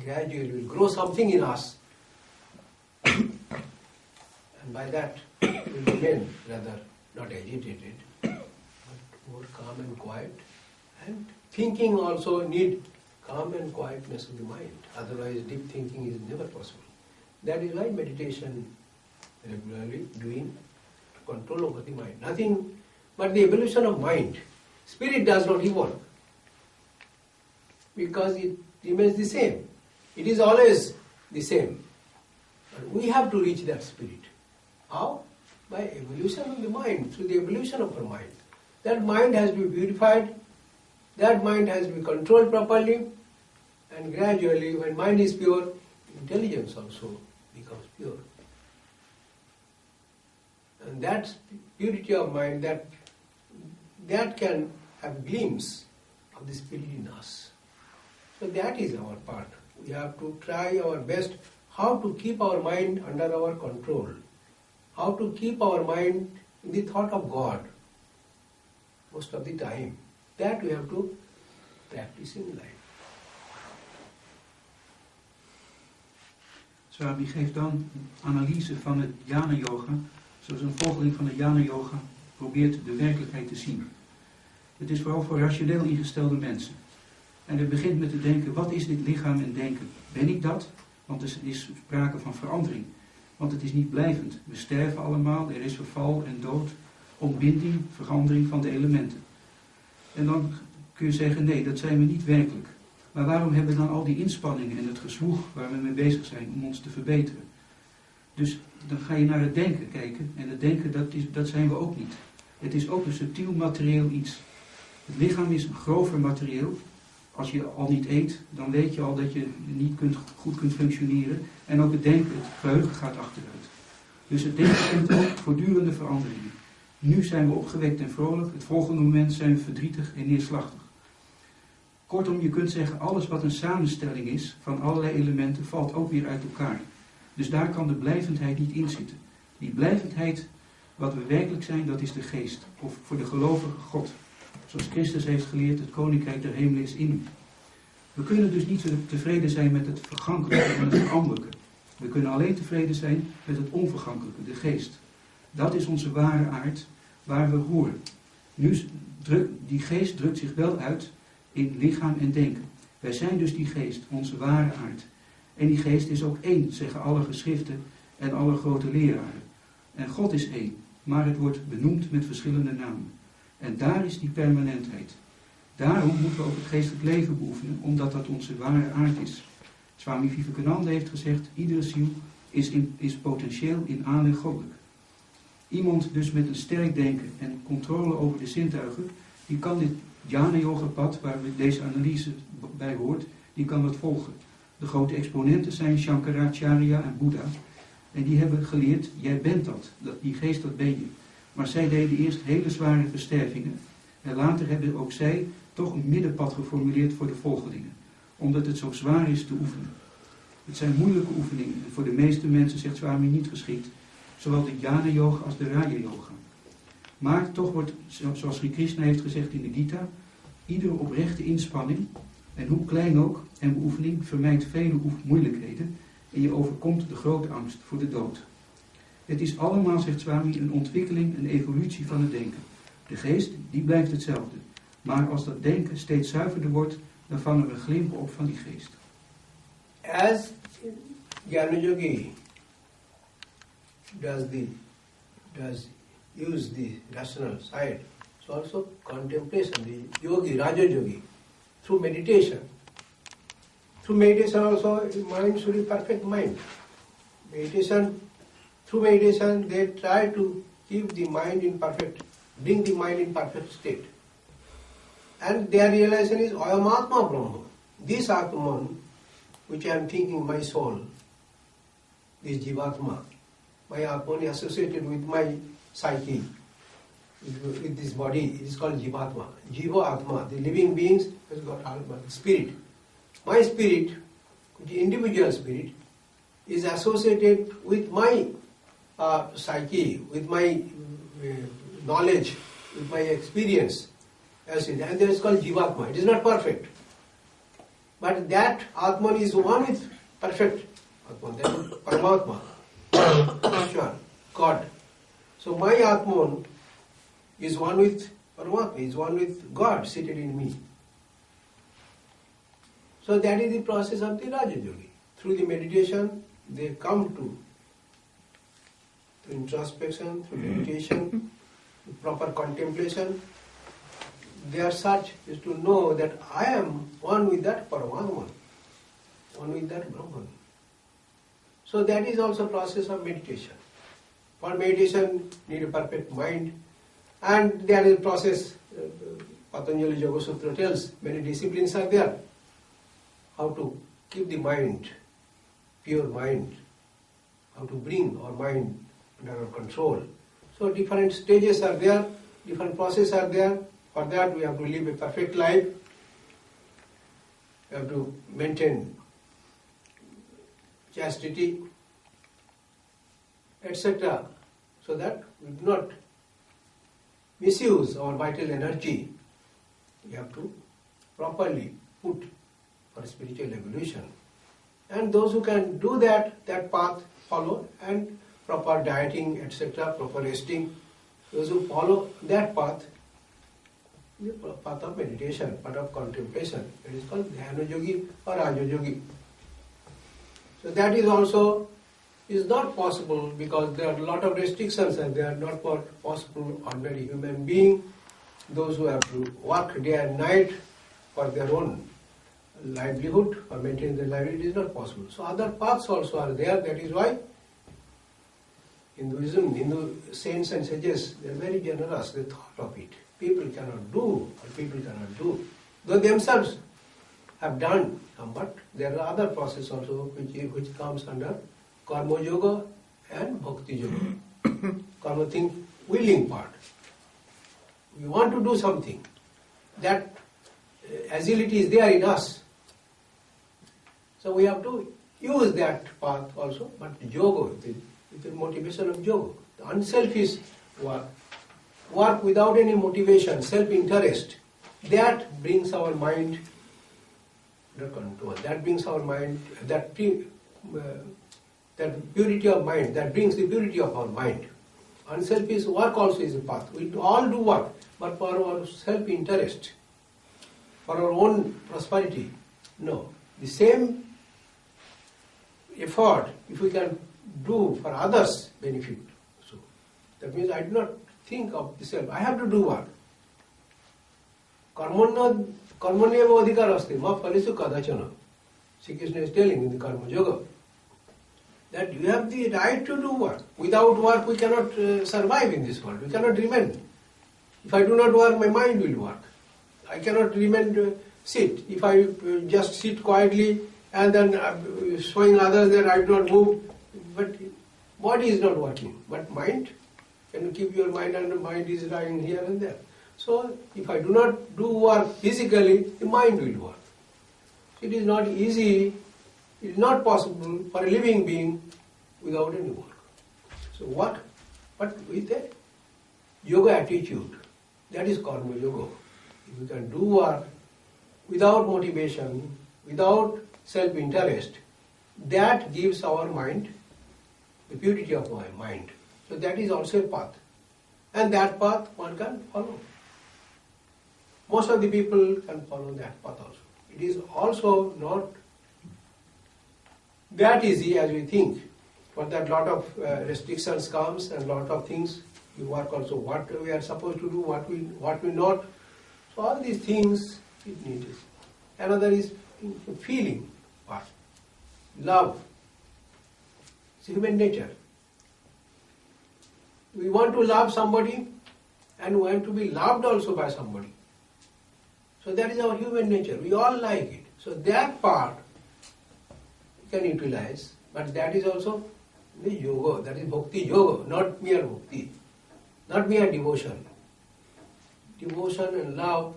gradually will grow something in us, and by that we will remain rather not agitated, but more calm and quiet, and thinking also need calm and quietness of the mind, otherwise deep thinking is never possible. That is why meditation regularly doing to control over the mind. Nothing but the evolution of mind. Spirit does not evolve because it remains the same. It is always the same. But we have to reach that spirit. How? By evolution of the mind, through the evolution of our mind. That mind has to be purified, that mind has to be controlled properly, and gradually when mind is pure, intelligence also becomes pure. And that purity of mind, that can have a glimpse of the spirit in us. So that is our part. We have to try our best how to keep our mind under our control, how to keep our mind in the thought of God most of the time. That we have to practice in life. Swami geeft dan een analyse van het jhana yoga, zoals een volgeling van de jhana yoga probeert de werkelijkheid te zien. Het is vooral voor rationeel ingestelde mensen. En het begint met te denken, wat is dit lichaam en denken? Ben ik dat? Want er is sprake van verandering. Want het is niet blijvend. We sterven allemaal, er is verval en dood, ontbinding, verandering van de elementen. En dan kun je zeggen, nee, dat zijn we niet werkelijk. Maar waarom hebben we dan al die inspanningen en het gezwoeg waar we mee bezig zijn om ons te verbeteren? Dus dan ga je naar het denken kijken. En het denken, dat zijn we ook niet. Het is ook een subtiel materieel iets. Het lichaam is een grover materieel. Als je al niet eet, dan weet je al dat je niet goed kunt functioneren. En ook het denken, het geheugen gaat achteruit. Dus het denken kent ook voortdurende veranderingen. Nu zijn we opgewekt en vrolijk. Het volgende moment zijn we verdrietig en neerslachtig. Kortom, je kunt zeggen, alles wat een samenstelling is van allerlei elementen valt ook weer uit elkaar. Dus daar kan de blijvendheid niet in zitten. Die blijvendheid, wat we werkelijk zijn, dat is de geest. Of voor de gelovige God. Zoals Christus heeft geleerd, het koninkrijk der hemelen is in u. We kunnen dus niet tevreden zijn met het vergankelijke en het veranderlijke. We kunnen alleen tevreden zijn met het onvergankelijke, de geest. Dat is onze ware aard, waar we horen. Die geest drukt zich wel uit in lichaam en denken. Wij zijn dus die geest, onze ware aard. En die geest is ook één, zeggen alle geschriften en alle grote leraren. En God is één, maar het wordt benoemd met verschillende namen. En daar is die permanentheid. Daarom moeten we ook het geestelijk leven beoefenen, omdat dat onze ware aard is. Swami Vivekananda heeft gezegd, iedere ziel is potentieel in aanleg goddelijk. Iemand dus met een sterk denken en controle over de zintuigen, die kan dit jhana yoga pad, waar deze analyse bij hoort, die kan dat volgen. De grote exponenten zijn Shankaracharya en Boeddha. En die hebben geleerd, jij bent dat. Die geest, dat ben je. Maar zij deden eerst hele zware verstervingen. En later hebben ook zij toch een middenpad geformuleerd voor de volgelingen. Omdat het zo zwaar is te oefenen. Het zijn moeilijke oefeningen. En voor de meeste mensen, zegt Swami, niet geschikt. Zowel de jhana yoga als de raja yoga. Maar toch wordt, zoals Sri Krishna heeft gezegd in de Gita, iedere oprechte inspanning, en hoe klein ook, en beoefening vermijdt vele moeilijkheden en je overkomt de grote angst voor de dood. Het is allemaal, zegt Swami, een ontwikkeling, een evolutie van het denken. De geest, die blijft hetzelfde. Maar als dat denken steeds zuiverder wordt, dan vangen we glimpen op van die geest. As Jnana-yogi does use the rational side, so also contemplation, the yogi, Raja yogi, through meditation. Through meditation also, mind should be perfect mind. Through meditation, they try to keep the mind in bring the mind in perfect state. And their realization is Ayam Atma Brahma. This Atman, which I am thinking my soul, this Jivatma, my Atman is associated with my psyche, with this body, it is called Jivatma. Jiva Atma, the living beings has got Atma, spirit. My spirit, the individual spirit, is associated with my psyche, with my knowledge, with my experience. And that is called Jivatma. It is not perfect. But that Atman is one with perfect Atman, that is Paramatma, Ishwar, God. So my Atman is one with Paramatma, is one with God seated in me. So that is the process of the Raja Yogi. Through the meditation, they come to introspection, through meditation, proper contemplation. Their search is to know that I am one with that Paramatma, one with that Brahman. So that is also a process of meditation. For meditation, need a perfect mind. And there is a process, Patanjali Yoga Sutra tells, many disciplines are there. How to keep the mind, pure mind, how to bring our mind under our control. So different stages are there, different processes are there. For that we have to live a perfect life. We have to maintain chastity, etc. So that we do not misuse our vital energy. We have to properly put for spiritual evolution. And those who can do that path follow, and proper dieting, etc., proper resting, those who follow that path, the path of meditation, path of contemplation, it is called Dhyana Yogi or Raja Yogi. So that is also is not possible because there are a lot of restrictions and they are not possible ordinary human being, those who have to work day and night for their own livelihood, for maintaining their livelihood, is not possible. So other paths also are there. That is why Hindu saints and sages, they are very generous. They thought of it. People cannot do, though themselves have done, but there are other processes also which comes under Karma Yoga and Bhakti Yoga. Karma think willing part. We want to do something. That agility is there in us. So we have to use that path also, but yoga, with the motivation of yoga, the unselfish work without any motivation, self-interest, that brings our mind under control. That brings our mind, that purity of mind, that brings the purity of our mind. Unselfish work also is a path. We all do work, but for our self-interest, for our own prosperity, no. The same effort, if we can do for others' benefit, so that means I do not think of the self. I have to do work. Karmanyeva adhikar asti, ma phalesu kadachana. Sri Krishna is telling in the Karma Yoga that you have the right to do work. Without work we cannot survive in this world. We cannot remain. If I do not work, my mind will work. I cannot remain sit. If I just sit quietly and then showing others that I do not move, but body is not working. But mind, can you keep your mind and the mind is lying here and there. So if I do not do work physically, the mind will work. It is not easy, it is not possible for a living being without any work. So what? But with a yoga attitude, that is Karma Yoga. If we can do work without motivation, without self-interest, that gives our mind the purity of my mind. So that is also a path. And that path one can follow. Most of the people can follow that path also. It is also not that easy as we think. For that lot of restrictions comes and lot of things. You work also what we are supposed to do, what we not. So all these things it needs. Another is feeling part. Love. It's human nature. We want to love somebody and we want to be loved also by somebody. So that is our human nature. We all like it. So that part we can utilize, but that is also the yoga, that is bhakti yoga, not mere bhakti, not mere devotion. Devotion and love,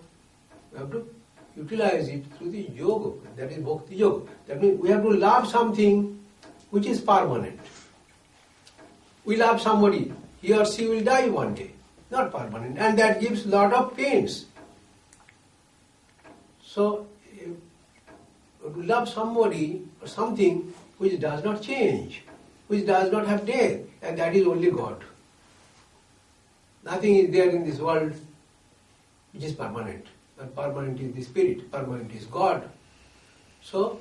we have to utilize it through the yoga, that is bhakti yoga. That means we have to love something which is permanent. We love somebody, he or she will die one day, not permanent, and that gives lot of pains. So, to love somebody or something which does not change, which does not have death, and that is only God. Nothing is there in this world which is permanent. But permanent is the spirit, permanent is God. So,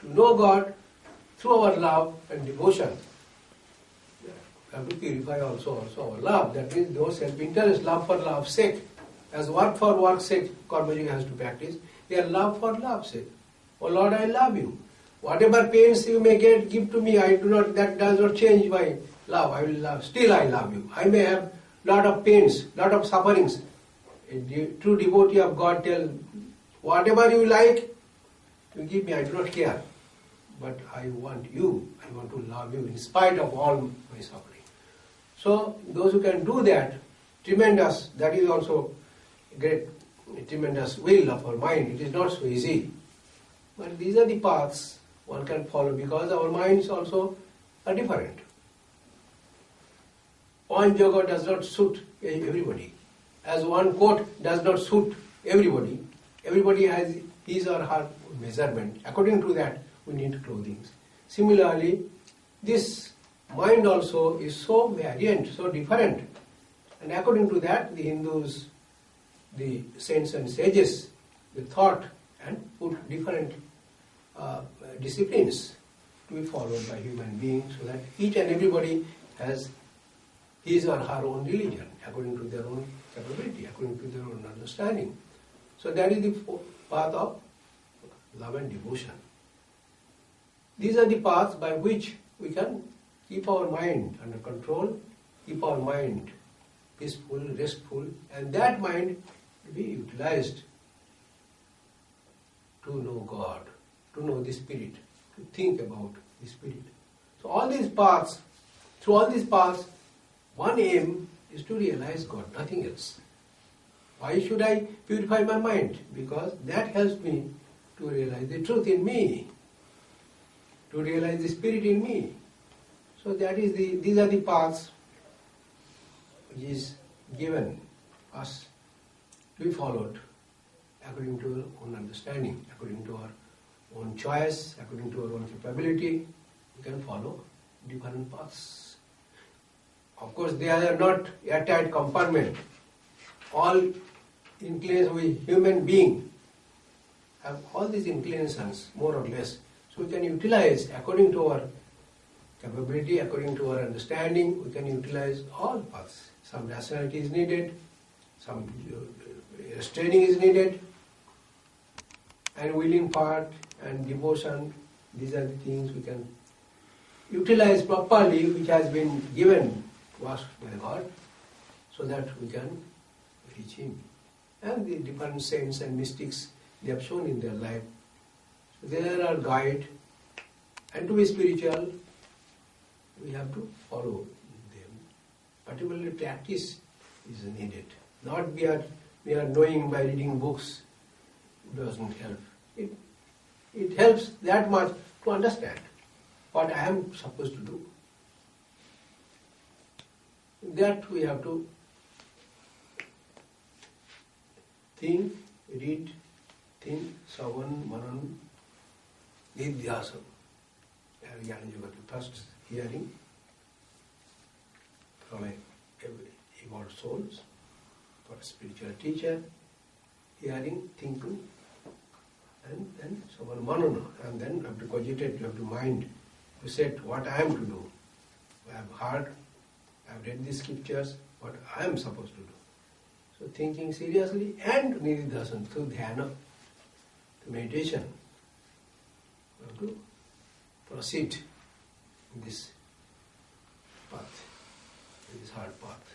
to know God through our love and devotion, we have to purify also our love. That means no self-interest, love for love's sake. As work for work's sake, karma yoga has to practice. They are love for love's sake. Oh Lord, I love you. Whatever pains you may give to me, that does not change my love. I will love. Still I love you. I may have lot of pains, lot of sufferings. A true devotee of God tells, whatever you like, you give me, I do not care. But I want you. I want to love you in spite of all my suffering. So those who can do that, tremendous, that is also great, tremendous will of our mind. It is not so easy. But these are the paths one can follow because our minds also are different. One yoga does not suit everybody. As one coat does not suit everybody. Everybody has his or her measurement. According to that, we need clothing. Similarly, this mind also is so variant, so different. And according to that, the Hindus, the saints and sages, they thought and put different disciplines to be followed by human beings so that each and everybody has his or her own religion according to their own capability, according to their own understanding. So that is the path of love and devotion. These are the paths by which we can keep our mind under control, keep our mind peaceful, restful, and that mind will be utilized to know God, to know the Spirit, to think about the Spirit. So all these paths, through all these paths, one aim is to realize God, nothing else. Why should I purify my mind? Because that helps me to realize the truth in me, to realize the Spirit in me. So that is these are the paths which is given us to be followed according to our own understanding, according to our own choice, according to our own capability. We can follow different paths. Of course, they are not airtight compartment. All inclinations we human being have all these inclinations, more or less. So we can utilize according to our capability, according to our understanding, we can utilize all paths. Some rationality is needed, some restraining is needed, and willing part and devotion, these are the things we can utilize properly, which has been given to us by God, so that we can reach Him. And the different saints and mystics, they have shown in their life. So they are our guide, and to be spiritual, we have to follow them. Particularly practice is needed. Not we are knowing by reading books, doesn't help. It helps that much to understand what I am supposed to do. That we have to think, read, Savan, Manan, Nidhyasam. First hearing from evolved souls, for a spiritual teacher, hearing, thinking, and then someone manana, and then you have to cogitate, you have to mind, to set what I am to do. I have heard, I have read the scriptures, what I am supposed to do. So thinking seriously and nididhasan, through dhyana, through meditation, you have to proceed in this path, in this hard path.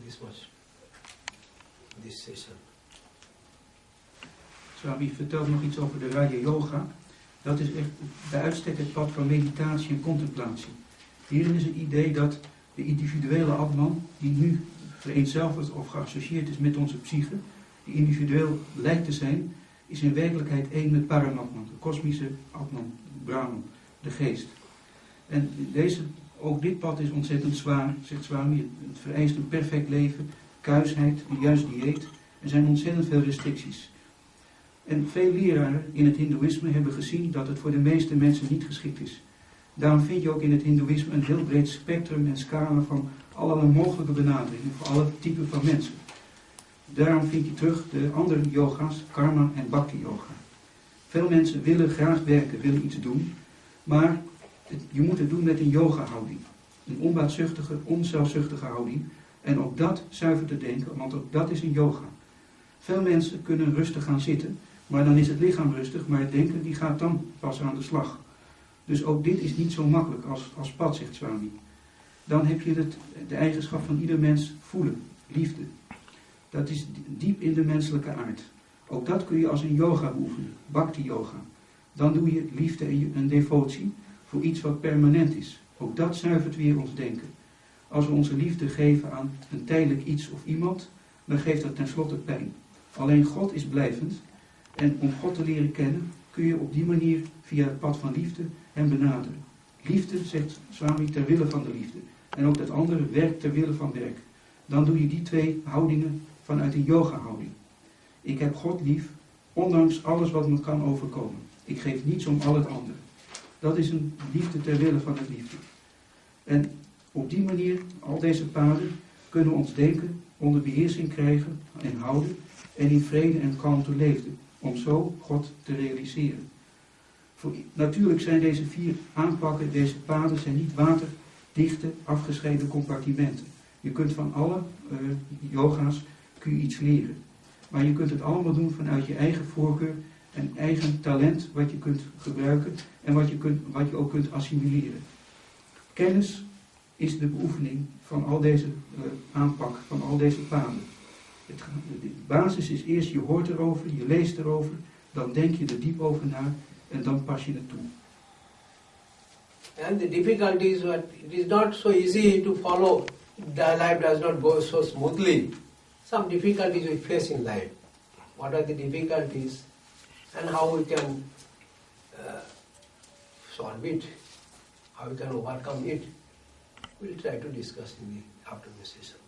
This much, this session. Swami vertelt nog iets over de Raja Yoga. Dat is echt bij uitstek het pad van meditatie en contemplatie. Hierin is het idee dat de individuele Atman, die nu vereenzelvigd of geassocieerd is met onze psyche, die individueel lijkt te zijn, is in werkelijkheid één met Paramatman, de kosmische Atman, Brahman, de geest. En ook dit pad is ontzettend zwaar, zegt Swami. Het vereist een perfect leven, kuisheid, een juist dieet. Er zijn ontzettend veel restricties. En veel leraren in het hindoeïsme hebben gezien dat het voor de meeste mensen niet geschikt is. Daarom vind je ook in het hindoeïsme een heel breed spectrum en scala van allerlei mogelijke benaderingen voor alle typen van mensen. Daarom vind je terug de andere yoga's, karma en bhakti yoga. Veel mensen willen graag werken, willen iets doen, maar je moet het doen met een yoga-houding. Een onbaatzuchtige, onzelfzuchtige houding. En ook dat zuiver te denken, want ook dat is een yoga. Veel mensen kunnen rustig gaan zitten, maar dan is het lichaam rustig, maar het denken die gaat dan pas aan de slag. Dus ook dit is niet zo makkelijk als pad, zegt Swami. Dan heb je de eigenschap van ieder mens voelen, liefde. Dat is diep in de menselijke aard. Ook dat kun je als een yoga beoefenen, bhakti yoga. Dan doe je liefde en devotie voor iets wat permanent is. Ook dat zuivert weer ons denken. Als we onze liefde geven aan een tijdelijk iets of iemand, dan geeft dat tenslotte pijn. Alleen God is blijvend en om God te leren kennen kun je op die manier via het pad van liefde hem benaderen. Liefde, zegt Swami, ter wille van de liefde. En ook dat andere, werk ter wille van werk. Dan doe je die twee houdingen vanuit een yoga-houding. Ik heb God lief, ondanks alles wat me kan overkomen. Ik geef niets om al het andere. Dat is een liefde ter wille van het liefde. En op die manier, al deze paden, kunnen we ons denken onder beheersing krijgen en houden en in vrede en kalmte leven, om zo God te realiseren. Natuurlijk zijn deze 4 aanpakken, deze paden, zijn niet waterdichte, afgescheiden compartimenten. Je kunt van alle yoga's kun je iets leren. Maar je kunt het allemaal doen vanuit je eigen voorkeur en eigen talent wat je kunt gebruiken en wat je ook kunt assimileren. Kennis is de beoefening van al deze aanpak, van al deze paden. De basis is eerst je hoort erover, je leest erover, dan denk je er diep over na en dan pas je het toe. And the difficulty is what it is not so easy to follow. The life does not go so smoothly. Some difficulties we face in life. What are the difficulties and how we can solve it, how we can overcome it. We'll try to discuss in the afternoon session.